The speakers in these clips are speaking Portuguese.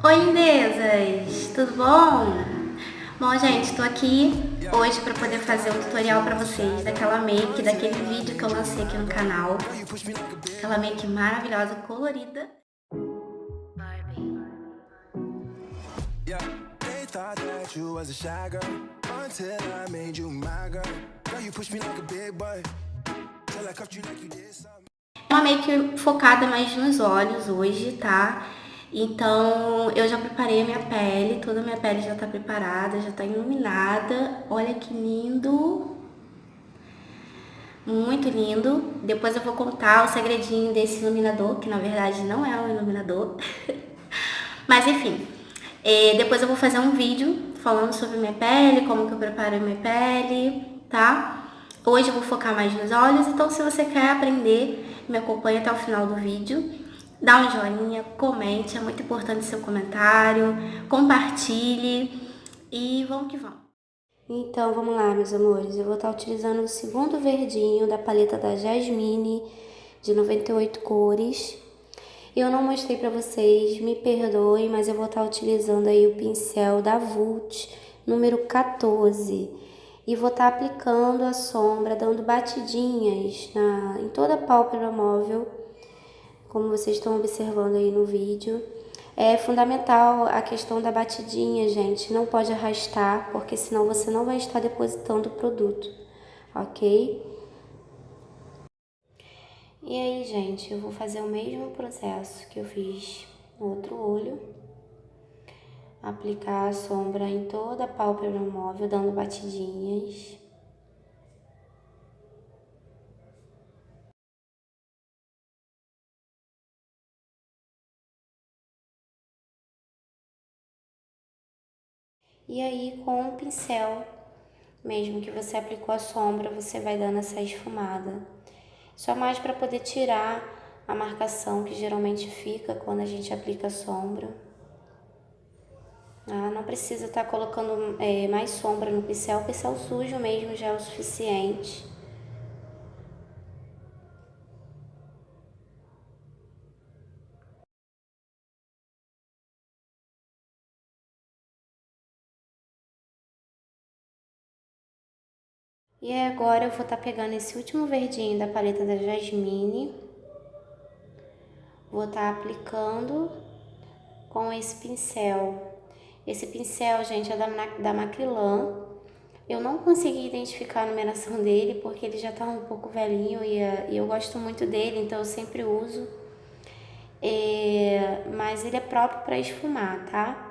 Oi, lindezas! Tudo bom? Bom, gente, tô aqui hoje para poder fazer um tutorial para vocês daquela make, daquele vídeo que eu lancei aqui no canal. Aquela make maravilhosa, colorida. Uma make focada mais nos olhos hoje, tá? Então, eu já preparei a minha pele, toda a minha pele já tá preparada, já tá iluminada. Olha que lindo! Muito lindo. Depois eu vou contar o segredinho desse iluminador, que na verdade não é um iluminador. Mas enfim, depois eu vou fazer um vídeo falando sobre minha pele, como que eu preparo a minha pele, tá? Hoje eu vou focar mais nos olhos, então se você quer aprender, me acompanha até o final do vídeo. Dá um joinha, comente, é muito importante seu comentário, compartilhe e vamos que vamos. Então, vamos lá, meus amores. Eu vou estar utilizando o segundo verdinho da paleta da Jasmine, de 98 cores. Eu não mostrei pra vocês, me perdoem, mas eu vou estar utilizando aí o pincel da Vult, número 14. E vou estar aplicando a sombra, dando batidinhas em toda a pálpebra móvel, como vocês estão observando aí no vídeo. É fundamental a questão da batidinha, gente. Não pode arrastar, porque senão você não vai estar depositando o produto, ok? E aí, gente, eu vou fazer o mesmo processo que eu fiz no outro olho. Aplicar a sombra em toda a pálpebra móvel, dando batidinhas. E aí, com o pincel, mesmo que você aplicou a sombra, você vai dando essa esfumada. Só mais para poder tirar a marcação que geralmente fica quando a gente aplica a sombra. Não precisa estar colocando mais sombra no pincel, o pincel sujo mesmo já é o suficiente. E agora eu vou estar pegando esse último verdinho da paleta da Jasmine. Vou estar aplicando com esse pincel. Esse pincel, gente, é da Macrylan. Eu não consegui identificar a numeração dele porque ele já tá um pouco velhinho e eu gosto muito dele, então eu sempre uso. Mas ele é próprio para esfumar, tá?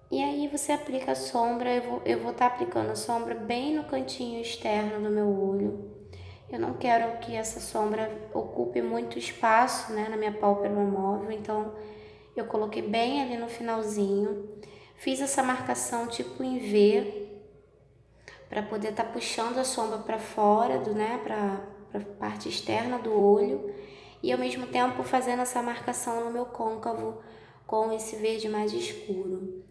E aí você aplica a sombra, eu vou estar aplicando a sombra bem no cantinho externo do meu olho. Eu não quero que essa sombra ocupe muito espaço, né, na minha pálpebra móvel, então eu coloquei bem ali no finalzinho. Fiz essa marcação tipo em V, para poder estar puxando a sombra para fora, para a parte externa do olho. E ao mesmo tempo fazendo essa marcação no meu côncavo com esse verde mais escuro.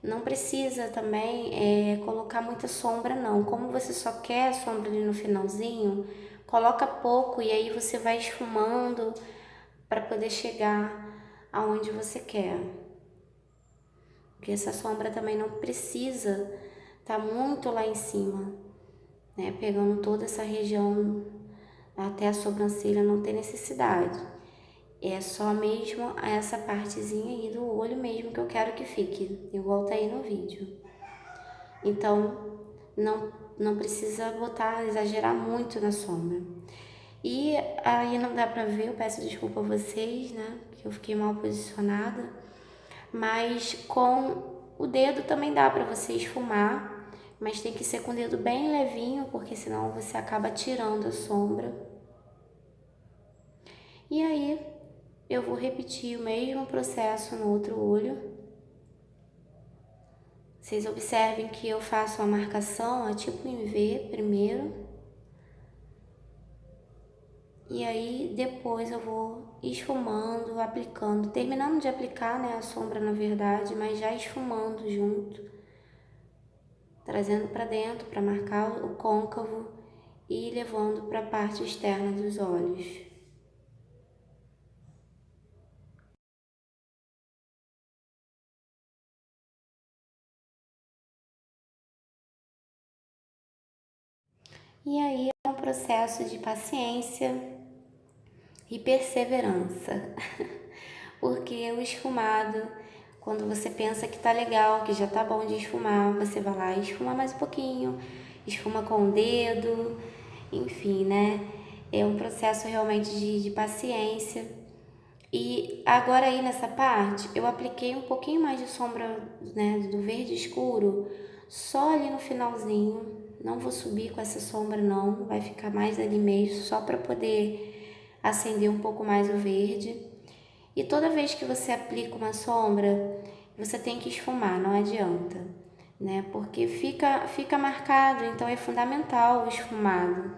Não precisa também colocar muita sombra não. Como você só quer a sombra ali no finalzinho, coloca pouco e aí você vai esfumando para poder chegar aonde você quer. Porque essa sombra também não precisa estar muito lá em cima, né? Pegando toda essa região até a sobrancelha, não tem necessidade. É só mesmo essa partezinha aí do olho mesmo que eu quero que fique, igual tá aí no vídeo. Então, não precisa exagerar muito na sombra. E aí não dá pra ver, eu peço desculpa a vocês, né, que eu fiquei mal posicionada. Mas com o dedo também dá pra você esfumar, mas tem que ser com o dedo bem levinho, porque senão você acaba tirando a sombra. E aí, eu vou repetir o mesmo processo no outro olho. Vocês observem que eu faço a marcação, tipo em V primeiro. E aí depois eu vou esfumando, aplicando, terminando de aplicar, né, a sombra na verdade, mas já esfumando junto. Trazendo para dentro para marcar o côncavo e levando para a parte externa dos olhos. E aí é um processo de paciência e perseverança. Porque o esfumado, quando você pensa que tá legal, que já tá bom de esfumar, você vai lá e esfuma mais um pouquinho, esfuma com o dedo, enfim, né? É um processo realmente de paciência. E agora aí nessa parte, eu apliquei um pouquinho mais de sombra, né, do verde escuro, só ali no finalzinho. Não vou subir com essa sombra não, vai ficar mais ali mesmo, só para poder acender um pouco mais o verde. E toda vez que você aplica uma sombra, você tem que esfumar, não adianta, né? Porque fica marcado, então é fundamental o esfumado.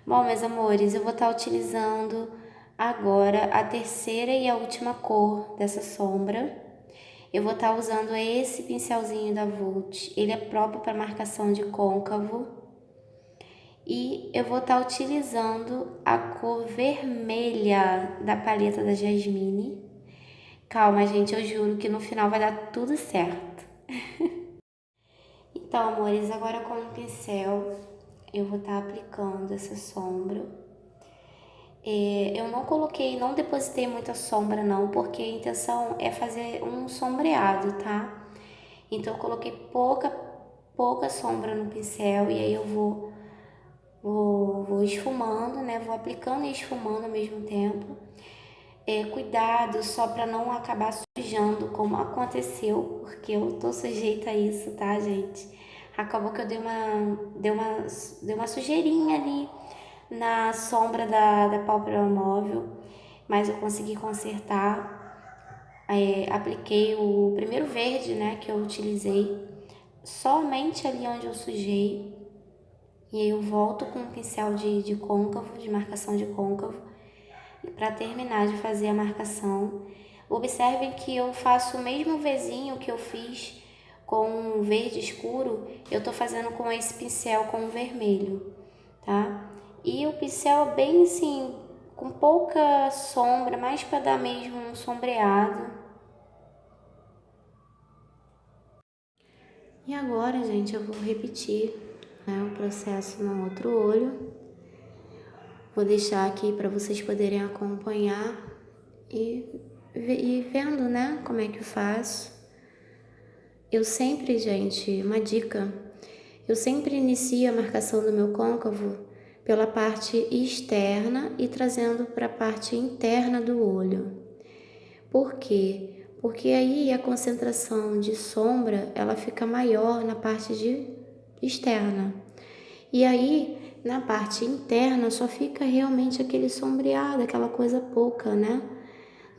Bom, meus amores, eu vou estar utilizando agora a terceira e a última cor dessa sombra. Eu vou estar usando esse pincelzinho da Vult, ele é próprio para marcação de côncavo. E eu vou estar utilizando a cor vermelha da paleta da Jasmine. Calma, gente, eu juro que no final vai dar tudo certo. Então, amores, agora com o pincel eu vou estar aplicando essa sombra. Eu não coloquei, não depositei muita sombra não, porque a intenção é fazer um sombreado, tá? Então eu coloquei pouca sombra no pincel e aí eu vou esfumando, né? Vou aplicando e esfumando ao mesmo tempo. Cuidado só para não acabar sujando, como aconteceu, porque eu tô sujeita a isso, tá, gente? Acabou que eu dei uma sujeirinha ali na sombra da pálpebra móvel, mas eu consegui consertar. Apliquei o primeiro verde, né, que eu utilizei, somente ali onde eu sujei. E aí eu volto com um pincel de côncavo, de marcação de côncavo, para terminar de fazer a marcação. Observem que eu faço o mesmo Vzinho que eu fiz com o verde escuro, eu tô fazendo com esse pincel com o vermelho, tá? E o pincel bem assim, com pouca sombra, mais para dar mesmo um sombreado. E agora, gente, eu vou repetir, né, o processo no outro olho. Vou deixar aqui para vocês poderem acompanhar e vendo, né, como é que eu faço. Eu sempre, gente, uma dica, eu sempre inicio a marcação do meu côncavo pela parte externa e trazendo para a parte interna do olho. Por quê? Porque aí a concentração de sombra, ela fica maior na parte externa. E aí, na parte interna, só fica realmente aquele sombreado, aquela coisa pouca, né?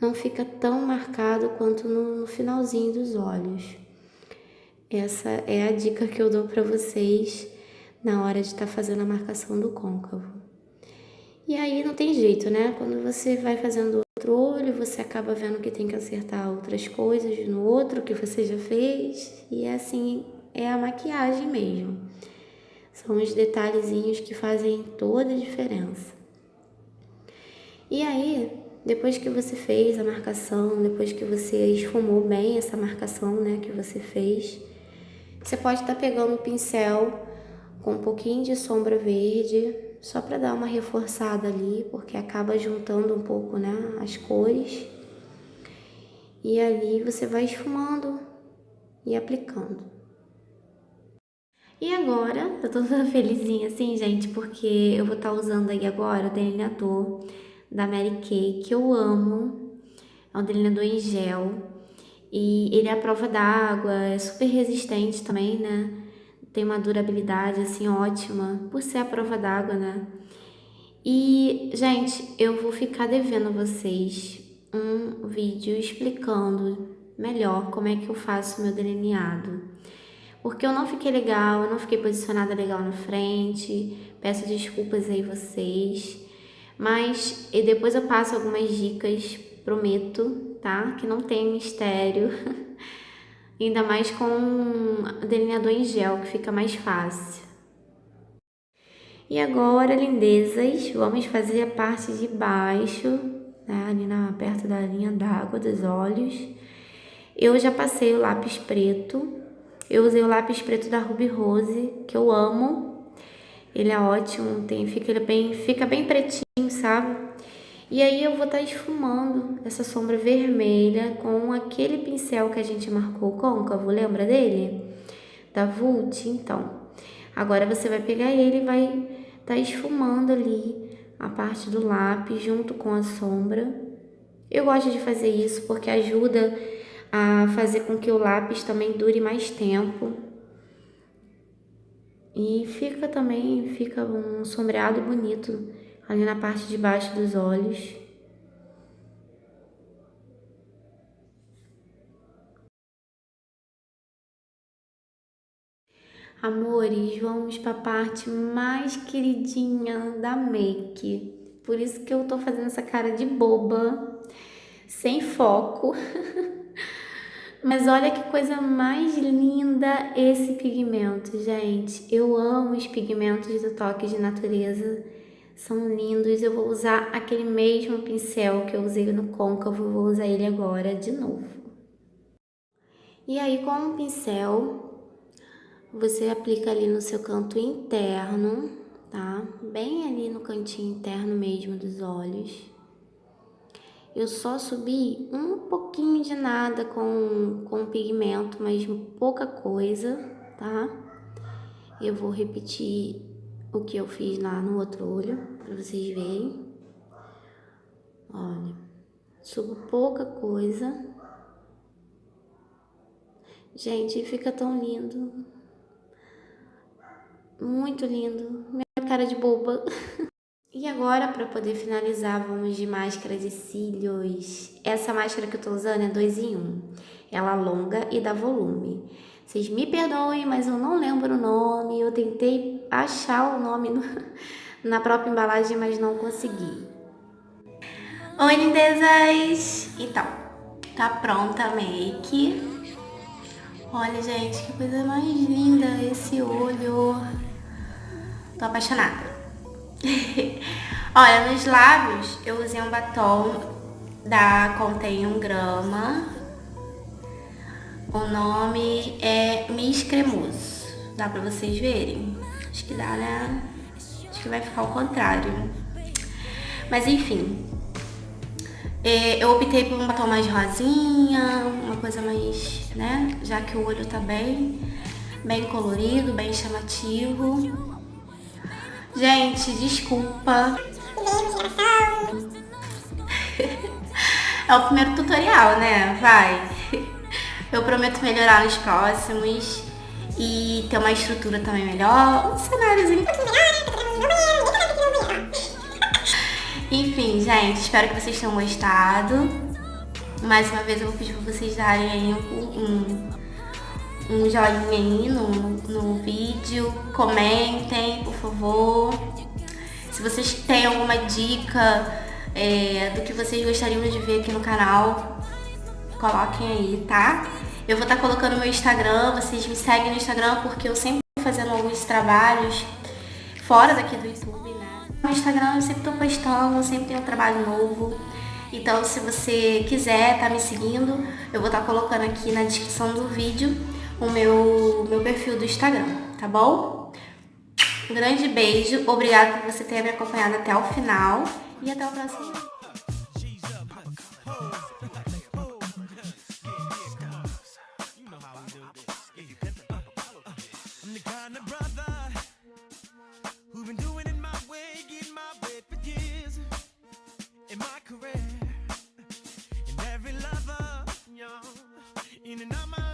Não fica tão marcado quanto no finalzinho dos olhos. Essa é a dica que eu dou para vocês na hora de estar fazendo a marcação do côncavo. E aí não tem jeito, né? Quando você vai fazendo outro olho, você acaba vendo que tem que acertar outras coisas no outro que você já fez. E assim, é a maquiagem mesmo. São os detalhezinhos que fazem toda a diferença. E aí, depois que você fez a marcação, depois que você esfumou bem essa marcação, né, que você fez, você pode estar pegando o pincel com um pouquinho de sombra verde, só para dar uma reforçada ali, porque acaba juntando um pouco, né, as cores. E ali você vai esfumando e aplicando. E agora, eu tô toda felizinha assim, gente, porque eu vou estar usando aí agora o delineador da Mary Kay, que eu amo. É um delineador em gel. E ele é à prova d'água, é super resistente também, né? Tem uma durabilidade, assim, ótima, por ser à prova d'água, né? E, gente, eu vou ficar devendo a vocês um vídeo explicando melhor como é que eu faço o meu delineado. Porque eu não fiquei legal, eu não fiquei posicionada legal na frente. Peço desculpas aí vocês. Mas e depois eu passo algumas dicas, prometo, tá? Que não tem mistério. Ainda mais com delineador em gel, que fica mais fácil. E agora, lindezas, vamos fazer a parte de baixo, né? Ali perto da linha d'água dos olhos. Eu já passei o lápis preto. Eu usei o lápis preto da Ruby Rose, que eu amo. Ele é ótimo, fica bem pretinho, sabe? E aí eu vou estar esfumando essa sombra vermelha com aquele pincel que a gente marcou côncavo, lembra dele? Da Vult, então. Agora você vai pegar ele e vai estar esfumando ali a parte do lápis junto com a sombra. Eu gosto de fazer isso porque ajuda a fazer com que o lápis também dure mais tempo. E fica um sombreado bonito ali na parte de baixo dos olhos. Amores, vamos para a parte mais queridinha da make. Por isso que eu tô fazendo essa cara de boba, sem foco. Mas olha que coisa mais linda esse pigmento, gente. Eu amo os pigmentos do Toque de Natureza. São lindos. Eu vou usar aquele mesmo pincel que eu usei no côncavo. Vou usar ele agora de novo. E aí, com o pincel, você aplica ali no seu canto interno, tá? Bem ali no cantinho interno mesmo dos olhos. Eu só subi um pouquinho de nada com pigmento, mas pouca coisa, tá? Eu vou repetir o que eu fiz lá no outro olho, pra vocês verem. Olha, subo pouca coisa. Gente, fica tão lindo. Muito lindo. Minha cara de boba. E agora, para poder finalizar, vamos de máscara de cílios. Essa máscara que eu tô usando é 2 em 1. Ela alonga e dá volume. Vocês me perdoem, mas eu não lembro o nome. Eu tentei achar o nome na própria embalagem, mas não consegui. Oi, lindezas! Então, tá pronta a make. Olha, gente, que coisa mais linda esse olho. Tô apaixonada. Olha, nos lábios eu usei um batom da Contém 1 grama. O nome é Miss Cremoso. Dá pra vocês verem? Acho que dá, né? Acho que vai ficar ao contrário. Mas enfim. Eu optei por um batom mais rosinha, uma coisa mais, né? Já que o olho tá bem colorido, bem chamativo. Gente, desculpa. É o primeiro tutorial, né? Vai. Eu prometo melhorar nos próximos e ter uma estrutura também melhor. Um cenáriozinho. Enfim, gente, espero que vocês tenham gostado. Mais uma vez eu vou pedir pra vocês darem aí um joinha aí no vídeo. Comentem, por favor. Se vocês têm alguma dica do que vocês gostariam de ver aqui no canal, coloquem aí, tá? Eu vou estar colocando no meu Instagram, vocês me seguem no Instagram porque eu sempre tô fazendo alguns trabalhos fora daqui do YouTube, né? No Instagram eu sempre tô postando, sempre tem um trabalho novo. Então, se você quiser tá me seguindo, eu vou estar colocando aqui na descrição do vídeo o meu perfil do Instagram, tá bom? Um grande beijo, obrigada por você ter me acompanhado até o final e até o próximo vídeo. In and out my